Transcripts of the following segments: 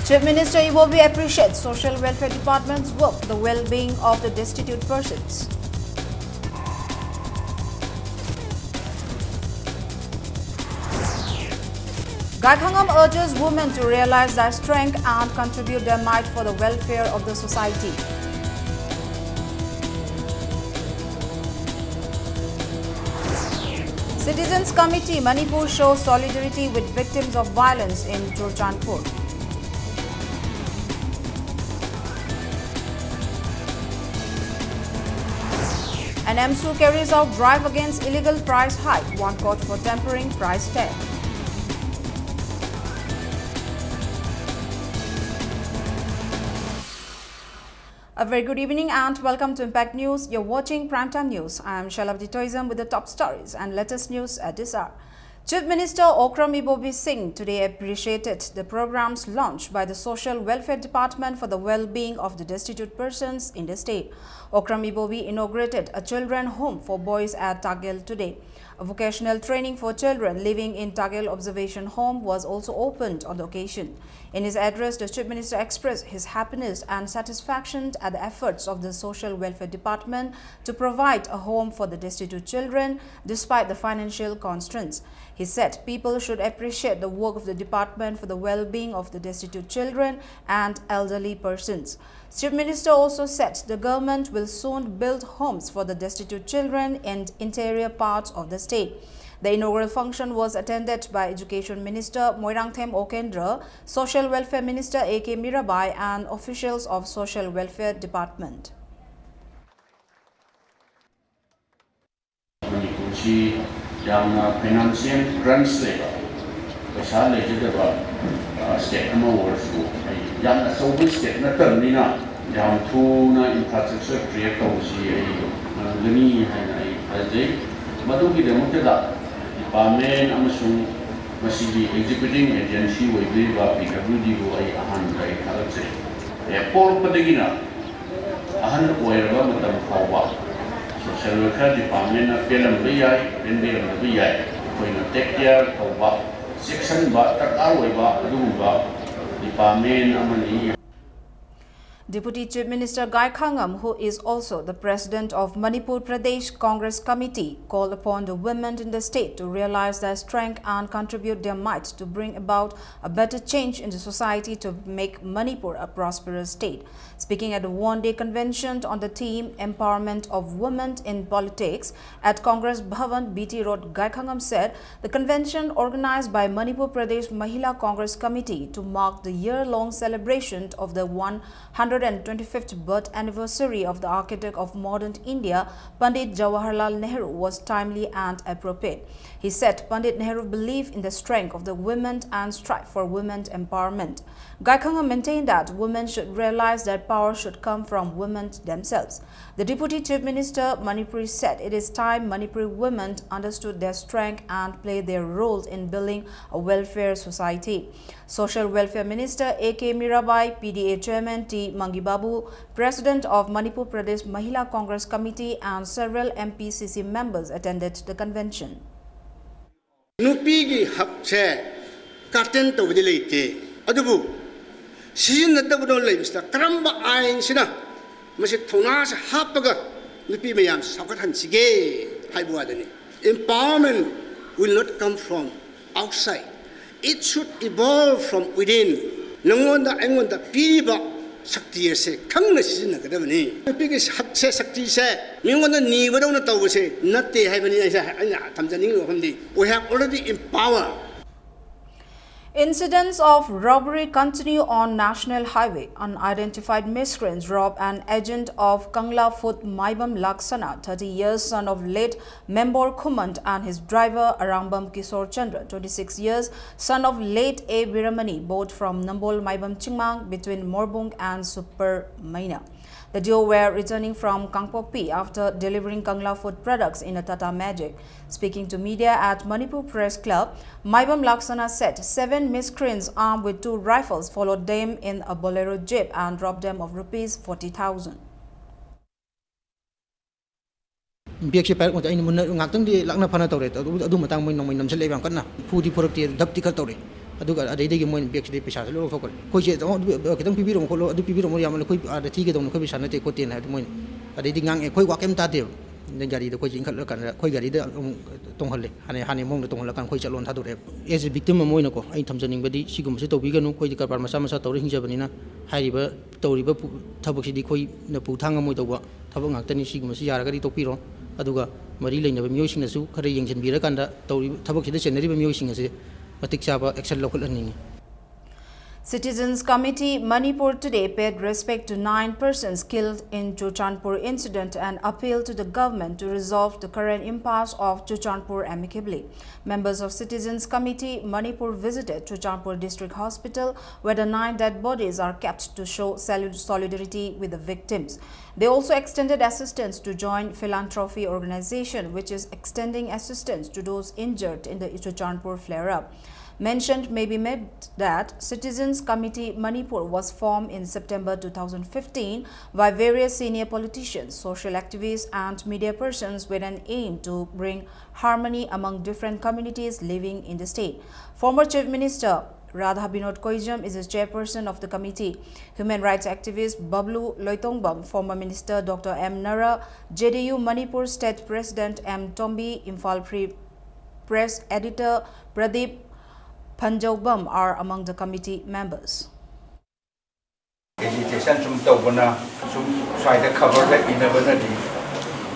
Chief Minister Iwobi appreciates Social Welfare Department's work for the well-being of the destitute persons. Gaikhangam urges women to realize their strength and contribute their might for the welfare of the society. Citizens Committee Manipur shows solidarity with victims of violence in Churchandpur. And MSU carries out drive against illegal price hike, one caught for tempering price tag. A very good evening and welcome to Impact News. You're watching Primetime News. I am Shalabdi Toism with the top stories and latest news at this hour. Chief Minister Okram Ibobi Singh today appreciated the programs launched by the Social Welfare Department for the well-being of the destitute persons in the state. Okram Ibobi inaugurated a children home for boys at Tagil today. A vocational training for children living in Tagil Observation Home was also opened on the occasion. In his address, the Chief Minister expressed his happiness and satisfaction at the efforts of the Social Welfare Department to provide a home for the destitute children despite the financial constraints. He said people should appreciate the work of the department for the well-being of the destitute children and elderly persons. Chief Minister also said the government will soon build homes for the destitute children in interior parts of the state. The inaugural function was attended by Education Minister Moirangthem Okendra, Social Welfare Minister A.K. Mirabai and officials of Social Welfare Department. Financial grants state state na termina jam thuna infrastructure create gani madugi demokrata department amasung masigi executing agency waiba PWD go ai ahan rai khalakse airport padagina ahan oiraba matam fawba social welfare department na pelam biyai penbiram biyai koina take care fawba section ba takar waiba aduba department amani. Deputy Chief Minister Gaikhangam, who is also the President of Manipur Pradesh Congress Committee, called upon the women in the state to realize their strength and contribute their might to bring about a better change in the society to make Manipur a prosperous state. Speaking at the one-day convention on the theme Empowerment of Women in Politics at Congress Bhavan, BT Road, Gaikhangam said the convention organized by Manipur Pradesh Mahila Congress Committee to mark the year-long celebration of the 125th birth anniversary of the architect of modern India, Pandit Jawaharlal Nehru, was timely and appropriate. He said Pandit Nehru believed in the strength of the women and strive for women's empowerment. Gaikhangam maintained that women should realize that power should come from women themselves. The Deputy Chief Minister Manipuri said it is time Manipuri women understood their strength and played their roles in building a welfare society. Social Welfare Minister A.K. Mirabai, PDA Chairman T. Mangibabu, President of Manipur Pradesh Mahila Congress Committee and several MPCC members attended the convention. Nupigi hakche katen to vidilite adubu season na dabdo leibista karamba ain sina masi thonas hapaga nupi mayam sakathan sige haibuadani. Empowerment will not come from outside. It should evolve from within. Nangonda angonda piba sakti se khangna sina kadabani nupigi hakche sakti se mingonda ni wadona tawse natte haibani aisa anya thamjaning homdi. We have already empowered. Incidents of robbery continue on National Highway. Unidentified miscreants robbed an agent of Kangla Food Maibam Laksana, 30 years, son of late Membor Khumant, and his driver Arambam Kishore Chandra, 26 years, son of late A. Viramani, both from Nambol Maibam Chingmang between Morbung and Super Maina. The duo were returning from Kangpokpi after delivering Kangla food products in a Tata Magic. Speaking to media at Manipur Press Club, Maibam Laksana said 7 miscreants armed with 2 rifles followed them in a Bolero jeep and robbed them of rupees 40,000. Biakse par ko ai mun ngak tang di lakna phana tawre adu matang moi nongmai namsal lebam kanna phudi phorok ti dapti kal tawre ꯑꯗꯨꯒ ꯑꯗꯩꯗꯒꯤ ꯃꯣꯏꯅ ꯕꯦꯛꯁꯤꯗꯩ ꯄꯩꯁꯥꯁꯦ ꯂꯣꯏ ꯂꯧꯊꯣꯛꯈ꯭ꯔꯦ ꯑꯩꯈꯣꯏꯁꯦ ꯈꯤꯇꯪ ꯄꯤꯕꯤꯔꯝꯃꯣ ꯈꯣꯠꯂꯣ ꯑꯗꯨ ꯄꯤꯕꯤꯔꯝꯃꯣ ꯌꯥꯝꯅ ꯑꯩꯈꯣꯏ ꯑꯥꯗ ꯊꯤꯒꯗꯧꯅꯤ ꯑꯩꯈꯣꯏ ꯄꯩꯁꯥ ꯅꯠꯇꯦ ꯈꯣꯠꯇꯦꯅ ꯍꯥꯏꯕꯗꯤ ꯃꯣꯏꯅ ꯑꯗꯩꯗꯤ ꯉꯥꯡꯉꯦ ꯑꯩꯈꯣꯏ ꯋꯥ ꯀꯩꯝ ꯇꯥꯗꯦꯕ ꯒꯥꯔꯤꯗ ꯑꯩꯈꯣꯏꯁꯦ ꯏꯟꯈꯠꯂꯀꯥꯟꯗ ꯑꯩꯈꯣꯏ ꯒꯥꯔꯤꯗ ꯑꯃꯨꯛ ꯇꯣꯡꯍꯜꯂꯦ ꯍꯥꯟꯅ ꯃꯑꯣꯡꯗ ꯇꯣꯡꯍꯜꯂꯀꯥꯟꯗ ꯑꯩꯈꯣꯏ ꯆꯠꯂꯣꯅ ꯊꯥꯗꯣꯔꯛꯑꯦꯕ ꯑꯦꯖ ꯑꯦ ꯚꯤꯛꯇꯤꯝ ꯑꯃ ꯑꯣꯏꯅꯀꯣ ꯑꯩꯅ ꯊꯝꯖꯅꯤꯡꯕꯗꯤ ꯁꯤꯒꯨꯝꯕꯁꯤ ꯇꯧꯕꯤꯒꯅꯨ ꯑꯩꯈꯣꯏꯗꯤ ꯀꯔꯕꯥꯔ ꯃꯆꯥ ꯃꯆꯥ ꯇꯧꯔ ꯍꯤꯡꯖꯕꯅꯤꯅ ꯍꯥꯏꯔꯤꯕ ꯇꯧꯔꯤꯕ ꯊꯕꯛꯁꯤꯗꯤ ꯑꯩꯈꯣꯏꯅ ꯄꯨ ꯊꯥꯡꯉꯝꯃꯣꯏꯗꯧꯕ ꯊꯕꯛ ꯉꯥꯛꯇꯅꯤ ꯁꯤꯒꯨꯝꯕꯁꯤ ꯌꯥꯔꯒꯗꯤ ꯇꯣꯛꯄꯤꯔꯣ ꯑꯗꯨꯒ ꯃꯔꯤ ꯂꯩꯅꯕ ꯃꯤꯑꯣꯏꯁꯤꯡꯅꯁꯨ ꯈꯔ ꯌꯦꯡꯁꯤꯟꯕꯤꯔꯀꯥꯟꯗ ꯇꯧꯔꯤꯕ ꯊꯕꯛꯁꯤꯗ ꯆꯦꯟꯅꯔꯤꯕ ꯃꯤꯑꯣꯏꯁꯤꯡ ꯑꯁꯤ ꯃꯇꯤꯛ ꯆꯥꯕ action ꯂꯧꯈꯠꯍꯟꯅꯤꯡꯉꯤ Citizens Committee Manipur today paid respect to 9 persons killed in Churchandpur incident and appealed to the government to resolve the current impasse of Churchandpur amicably. Members of Citizens Committee Manipur visited Churchandpur District Hospital where the 9 dead bodies are kept to show solidarity with the victims. They also extended assistance to Joint Philanthropy Organization, which is extending assistance to those injured in the Churchandpur flare-up. Mentioned may be made that Citizens Committee Manipur was formed in September 2015 by various senior politicians, social activists and media persons with an aim to bring harmony among different communities living in the state. Former Chief Minister Radha Binod Koijam is the chairperson of the committee. Human rights activist Bablu Loitongbam, former Minister Dr. M. Nara, JDU Manipur State President M. Tombi, Imphal Free Press Editor Pradeep Panjobam are among the committee members. Agitation sum tawbana sum swaida cover la inabana di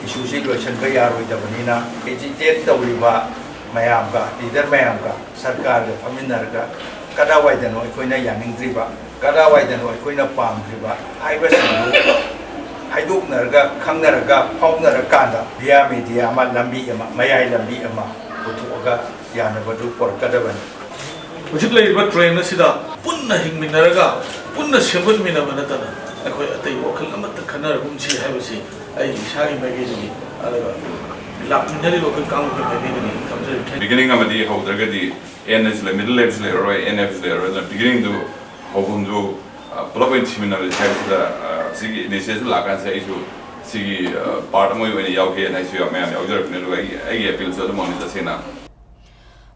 issue situation ba yaro idabanina agitate tawriba mayam ga leader mayam ga sarkar ga faminar ga kada waidano akoina yaningdriba kada waidano akoina pamdriba aiba sindu haiduk narga khangnaraga faunaraga da via media ma lambi ama mayai lambi ama putuga yanabadu porkadaban Ujib lay ba train na sida punna hingminaraga punna sembut minabana tana akoi atai wakal amat khanar gumsi haibasi ai shari magazine alaga lapnari wakal kaam ka magazine kamse beginning amadi haudragadi n is the middle level layer or n is there the beginning do hobundu problem timina haibda sigi initiative lagan sa issue sigi part moi when yauke na issue ma yaudar ne ai appeal so the monitor sena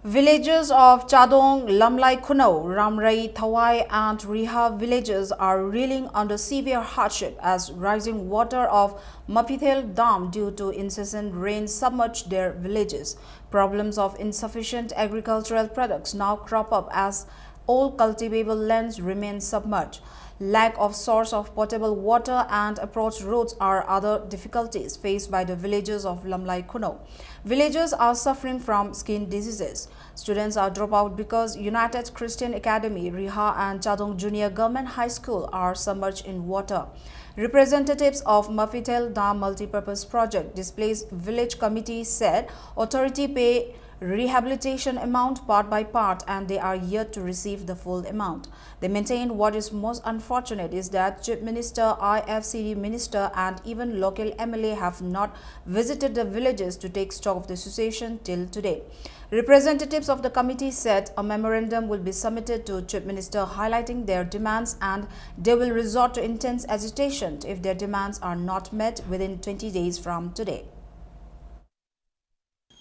Villagers of Chadong, Lamlai Kunau, Ramrai, Thawai and Riha villages are reeling under severe hardship as rising water of Mapithel Dam due to incessant rain submerged their villages. Problems of insufficient agricultural products now crop up as all cultivable lands remain submerged. Lack of source of potable water and approach roads are other difficulties faced by the villagers of Lamlai Kunau. Villagers are suffering from skin diseases. Students are dropped out because United Christian Academy, Riha and Chadong Junior Government High School are submerged in water. Representatives of Mapithel Dam Multipurpose Project Displaced Village Committee said authority pay rehabilitation amount part by part and they are yet to receive the full amount. They maintain what is most unfortunate is that Chief Minister, IFCD Minister and even local MLA have not visited the villages to take stock of the situation till today. Representatives of the committee said a memorandum will be submitted to Chief Minister highlighting their demands and they will resort to intense agitation if their demands are not met within 20 days from today.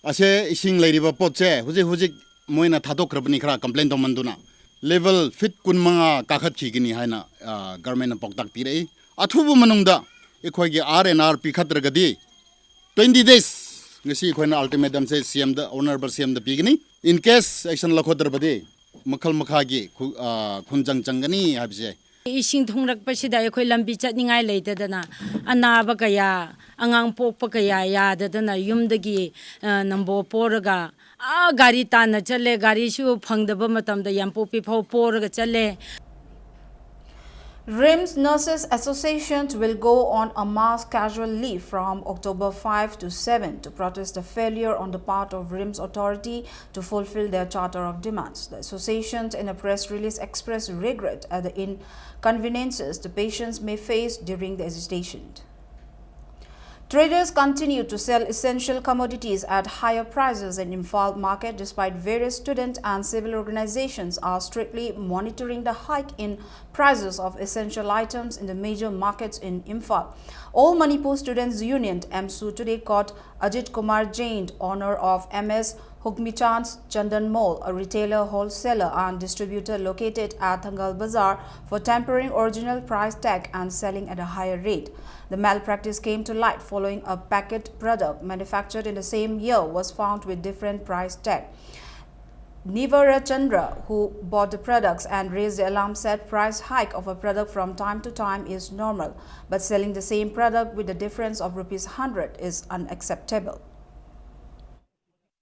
Ase ising leiriba potche huji moina thadokrabni khara complaint domanduna level fit kunmanga kakhat chigini haina government na poktak pirei athubu manungda ekhoi RNR pikhatragadi 20 days ngasi khoina ultimatum se CM the honorable CM the pigini in case action lakhodrabadi makhal makhagi khunjang changani habje Ising thongrakpasida akhoi lambi chatningai leitadana anaba kaya angang pokpa kaya yadadana yumdagi nambo poraga gari tana chale gari shu phangdaba matamda yampopi phau poraga chale. RIMS Nurses Association will go on a mass casual leave from October 5 to 7 to protest the failure on the part of RIMS authority to fulfill their charter of demands. The association in a press release expressed regret at the inconveniences the patients may face during the agitation. Traders continue to sell essential commodities at higher prices in Imphal market despite various student and civil organizations are strictly monitoring the hike in prices of essential items in the major markets in Imphal. All Manipur Students Union MSU today caught Ajit Kumar Jain, owner of MS, Hukmichand's Chandan Mall, a retailer, wholesaler and distributor located at Thangal Bazaar, for tampering original price tag and selling at a higher rate. The malpractice came to light following a packet product manufactured in the same year was found with different price tag. Nivara Chandra, who bought the products and raised the alarm, said price hike of a product from time to time is normal, but selling the same product with a difference of ₹100 is unacceptable.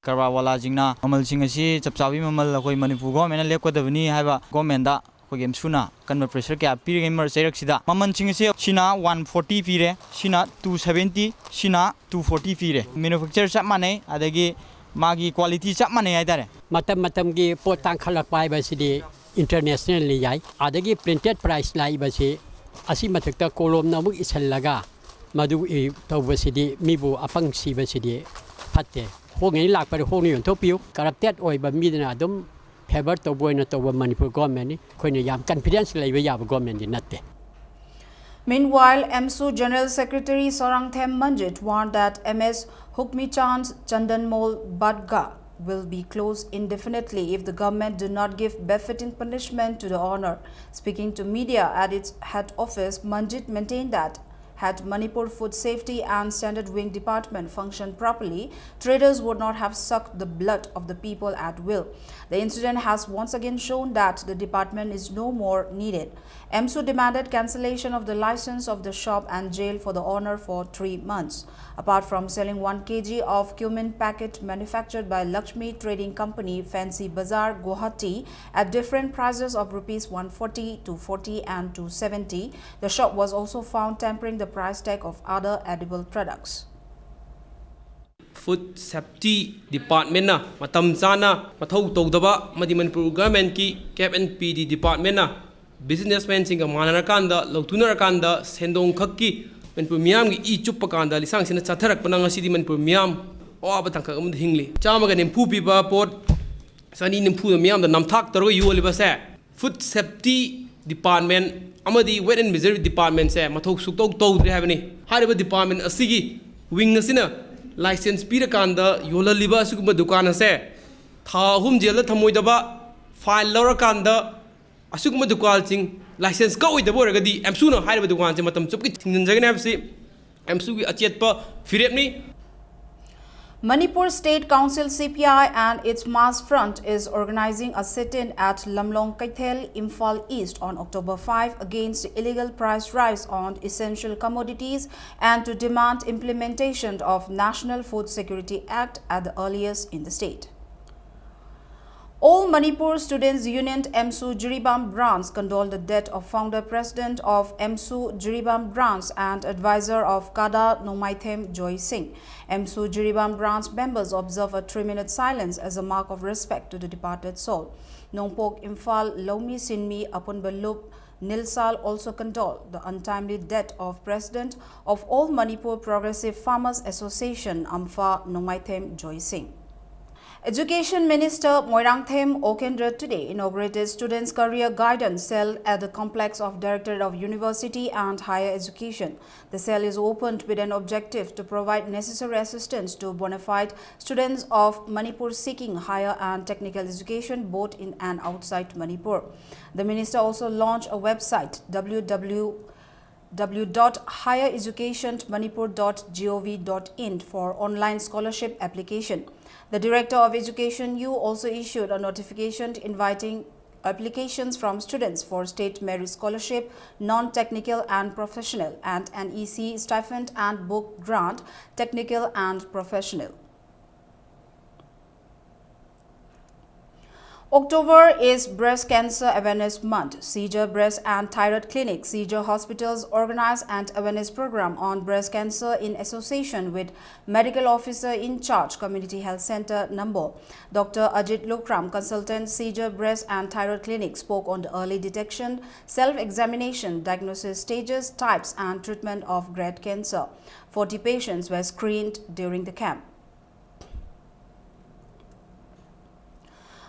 Karwawala jingna mamal singasi chapchawi mamal akoi Manipur government lepkadabani haiba government da khogem suna kanma pressure kya piri mer serak sida maman singasi sina 140 pire sina 270 sina 240 pire manufacturer chap mane adagi magi quality chap mane haidare matam gi potang khalak pai ba sidi internationally yai adagi printed price lai ba si asi mathakta kolom na muk isallaga madu e tawba sidi mibu apang si ba sidi phatte hongei lak par hongni yon topiu corrupted oi ba midna dum favor to boina to Manipur government ni khoina yam confidence lai ba ya government ni natte. Meanwhile, MSU General Secretary Sorangthem Manjit warned that MS Hukmichand's Chandan Mall Badga will be closed indefinitely if the government do not give befitting punishment to the owner. Speaking to media at its head office, Manjit maintained that had Manipur Food Safety and Standard Wing Department functioned properly, traders would not have sucked the blood of the people at will. The incident has once again shown that the department is no more needed. MSU demanded cancellation of the license of the shop and jail for the owner for 3 months. Apart from selling 1 kg of cumin packet manufactured by Lakshmi Trading Company, Fancy Bazaar, Guwahati, at different prices of ₹140, ₹240 and ₹270, the shop was also found tampering the price tag of other edible products. Food Safety Department na matam sana mathau tawdaba madi Manipur government ki Cap and PD Department na businessmen singa manarakanda lautunarakanda sendong khakki Manipur miyam gi I chupakanda lisang sina chatharak panang asidi Manipur miyam oaba tangka amd hingli chamaga nempu piba pot sani nempu miyam da namthak taro yuoliba se Food Safety Department amadi Wet and Measure Department se mathau suktok tawdre habani hariba department asigi wing asina license pirakanda yola liba asuguma dukan ase tha hum jela thamoidaba file laurakanda asuguma dukal sing license ka oidaba oragadi MSU na hariba dukan se matam chupki thingjagane habsi MSU gi achetpa firepni. Manipur State Council CPI and its Mass Front is organizing a sit-in at Lamlong Kaithel, Imphal East on October 5 against the illegal price rise on essential commodities and to demand implementation of National Food Security Act at the earliest in the state. All Manipur Students Union MSU Jiribam branch condoled the death of founder president of MSU Jiribam branch and advisor of Kada Nomaithem Joy Singh. MSU Jiribam branch members observe a 3-minute silence as a mark of respect to the departed soul. Nongpok Imphal Lomi Sinmi Apunbalup Nilsal also condoled the untimely death of president of All Manipur Progressive Farmers Association Ampha Nomaithem Joy Singh. Education Minister Moirangthem Okendra today inaugurated Students' Career Guidance Cell at the complex of Directorate of University and Higher Education. The cell is opened with an objective to provide necessary assistance to bona fide students of Manipur seeking higher and technical education both in and outside Manipur. The minister also launched a website www.highereducationmanipur.gov.in for online scholarship application. The Director of Education U also issued a notification inviting applications from students for state merit scholarship, non-technical and professional, and an EC stipend and book grant, technical and professional. October is Breast Cancer Awareness Month. Seizure Breast and Thyroid Clinic, Seizure Hospitals organize an awareness program on breast cancer in association with Medical Officer in Charge, Community Health Center, Nambo. Dr. Ajit Lokram, consultant, Seizure Breast and Thyroid Clinic, spoke on the early detection, self-examination, diagnosis stages, types and treatment of breast cancer. 40 patients were screened during the camp.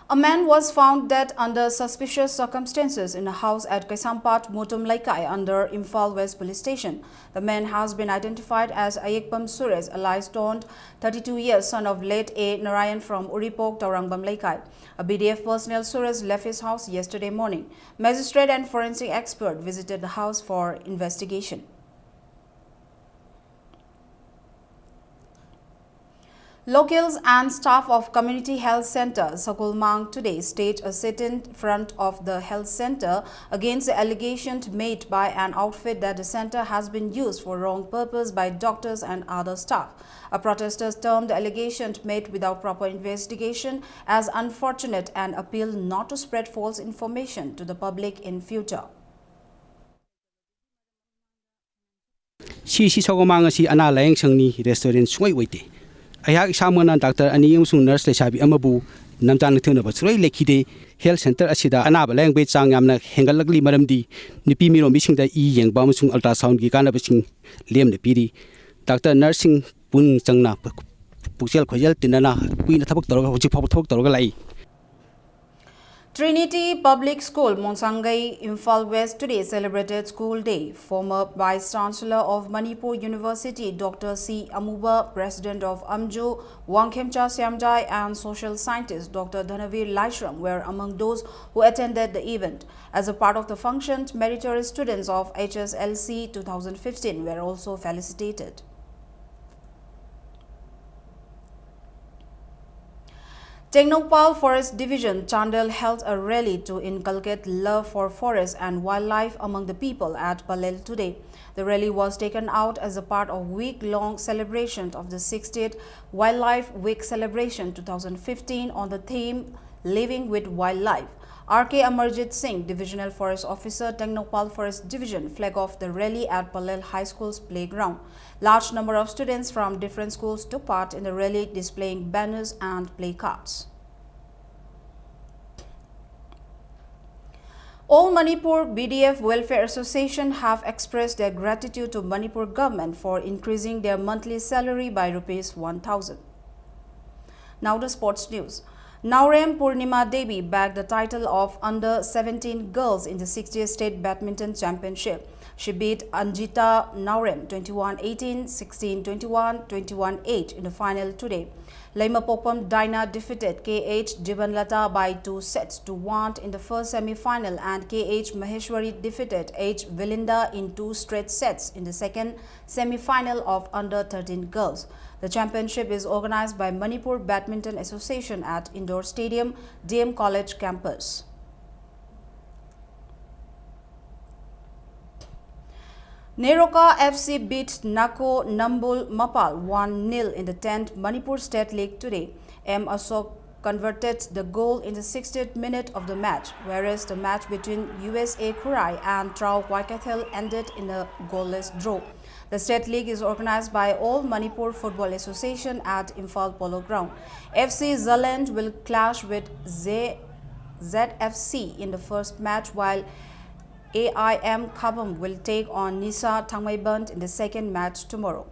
A man was found dead under suspicious circumstances in a house at Kaisampat, Motum Laikai under Imphal West Police Station. The man has been identified as Ayekpam Suresh, alias Tond, 32 years, son of late A. Narayan from Uripok, Taurangbam Laikai. A BDF personnel Suresh left his house yesterday morning. Magistrate and forensic expert visited the house for investigation. Locals and staff of Community Health Center Sakulmang today staged a sit-in in front of the health center against the allegations made by an outfit that the center has been used for wrong purpose by doctors and other staff. A protesters termed the allegations made without proper investigation as unfortunate and appealed not to spread false information to the public in future. Si Sakulmang si ana layang sangni restaurant suai waite. Ayah Samana Doctor Ani Yumsung Nurse Lesabi Amabu, Namtan Tuna Batsuri Lekide, Health Center Asida, Anaba Language Sangam, Hengalagli Maramdi, Nipi Miro missing the E and Bamusung ultrasound Gigana Bashing, Liam the Piri, Doctor Nursing Pun Sangna, Puxel Koyel Tinana, Queen Tabak Torgalai. Trinity Public School, Monsangai, Imphal West today celebrated School Day. Former Vice Chancellor of Manipur University, Dr. C. Amuba, President of Amju, Wangkhemcha Siamjai, and social scientist Dr. Dhanavir Laishram were among those who attended the event. As a part of the function, meritorious students of HSLC 2015 were also felicitated. Technopal Forest Division, Chandel held a rally to inculcate love for forests and wildlife among the people at Palel today. The rally was taken out as a part of week-long celebration of the 60th Wildlife Week Celebration 2015 on the theme Living with Wildlife. R.K. Amarjit Singh, Divisional Forest Officer, Technopal Forest Division, flagged off the rally at Palel High School's playground. Large number of students from different schools took part in the rally, displaying banners and placards. All Manipur BDF Welfare Association have expressed their gratitude to Manipur government for increasing their monthly salary by ₹1,000. Now the sports news. Naurem Purnima Devi bagged the title of Under-17 Girls in the 60th State Badminton Championship. She beat Anjita Naurem 21-18, 16-21, 21-8 in the final today. Laima Popam Dina defeated KH Jibanlata by 2 sets to 1 in the first semi-final, and KH Maheshwari defeated H. Vilinda in 2 straight sets in the second semi-final of Under-13 Girls. The championship is organized by Manipur Badminton Association at Indoor Stadium, DM College campus. Neroka FC beat Nako Nambul Mapal 1-0 in the 10th Manipur State League today. M. Asok converted the goal in the 60th minute of the match, whereas the match between USA Kurai and Trau Waikathel ended in a goalless draw. The State League is organized by All Manipur Football Association at Imphal Polo Ground. FC Zealand will clash with ZFC in the first match, while AIM Kabam will take on Nisa Thangmaiband in the second match tomorrow.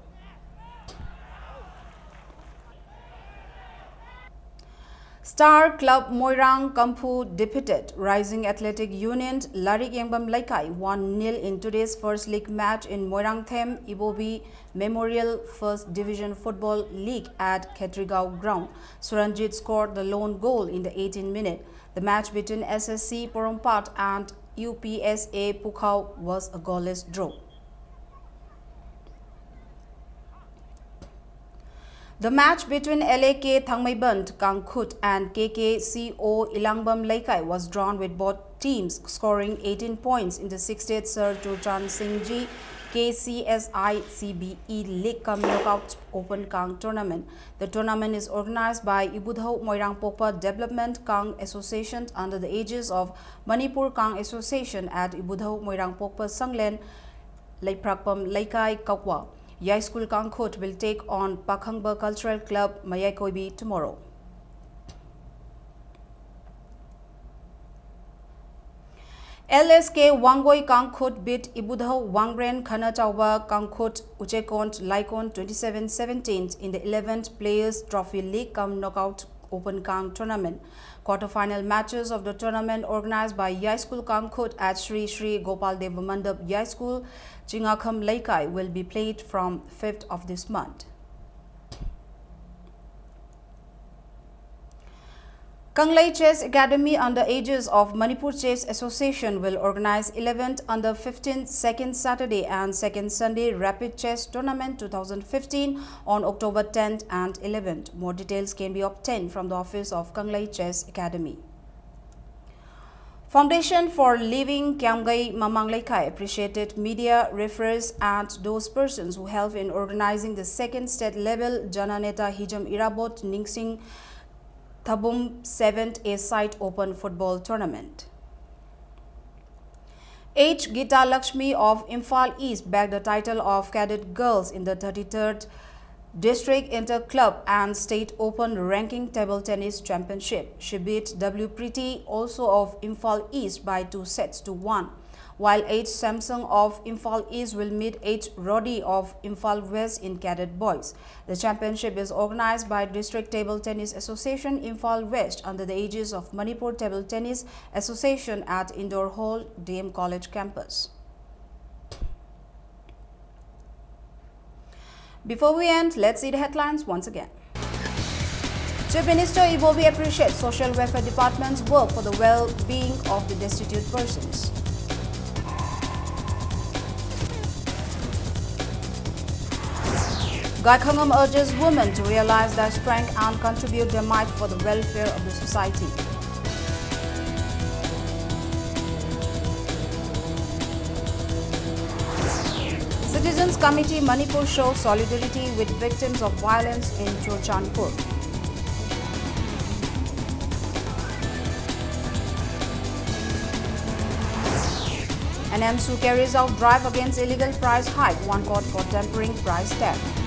Star Club Moirang Kamphu defeated Rising Athletic Union Larik Yangbam Laikai 1-0 in today's first league match in Moirang Them Ibobi Memorial First Division Football League at Khetrigao Ground. Suranjit scored the lone goal in the 18th minute. The match between SSC Porompat and UPSA Pukhao was a goalless draw. The match between LAK Thangmaiband Kangkhut and KKCO Ilangbam Laikai was drawn with both teams scoring 18 points in the 60th Sir Turchan Singh Ji KCSI CBE League Cup Knockout Open Kang Tournament. The tournament is organized by Ibudhau Moirang Pokpa Development Kang Association under the aegis of Manipur Kang Association at Ibudhau Moirang Pokpa Sanglen Laiprakpam Laikai Kakwa. Yai School Kangkhut will take on Pakhangba Cultural Club Mayakoibi tomorrow. LSK Wangoi Kangkhut beat Ibudhau Wangren Khana Chauba Kangkhut Uchekont Laikon 27-17 in the 11th Players Trophy League Cum Knockout Open Kang Tournament. Quarter-final matches of the tournament organized by Yai School Kangkhut at Sri Sri Gopal Deva Mandap Yai School, Chingakham Laikai will be played from 5th of this month. Kanglei Chess Academy under aegis of Manipur Chess Association will organize 11th under 15th second Saturday and second Sunday Rapid Chess Tournament 2015 on October 10th and 11th. More details can be obtained from the office of Kanglei Chess Academy. Foundation for Living Kyamgai Mamanglaikai appreciated media referees and those persons who helped in organizing the second state level Jananeta Hijam Irabot Ningsing Thabum 7th A-Site Open Football Tournament. H. Gita Lakshmi of Imphal East bagged the title of Cadet Girls in the 33rd District Inter-Club and State Open Ranking Table Tennis Championship. She beat W. Preeti, also of Imphal East, by 2-1. While H. Samsung of Imphal East will meet H. Roddy of Imphal West in Cadet Boys. The championship is organized by District Table Tennis Association Imphal West under the aegis of Manipur Table Tennis Association at Indoor Hall, DM College campus. Before we end, let's see the headlines once again. Chief Minister Ibobi appreciates Social Welfare Department's work for the well-being of the destitute persons. Gaikhangam urges women to realize their strength and contribute their might for the welfare of the society. Citizens Committee Manipur shows solidarity with victims of violence in Churchandpur. An MSU carries out drive against illegal price hike, one caught for tempering price tag.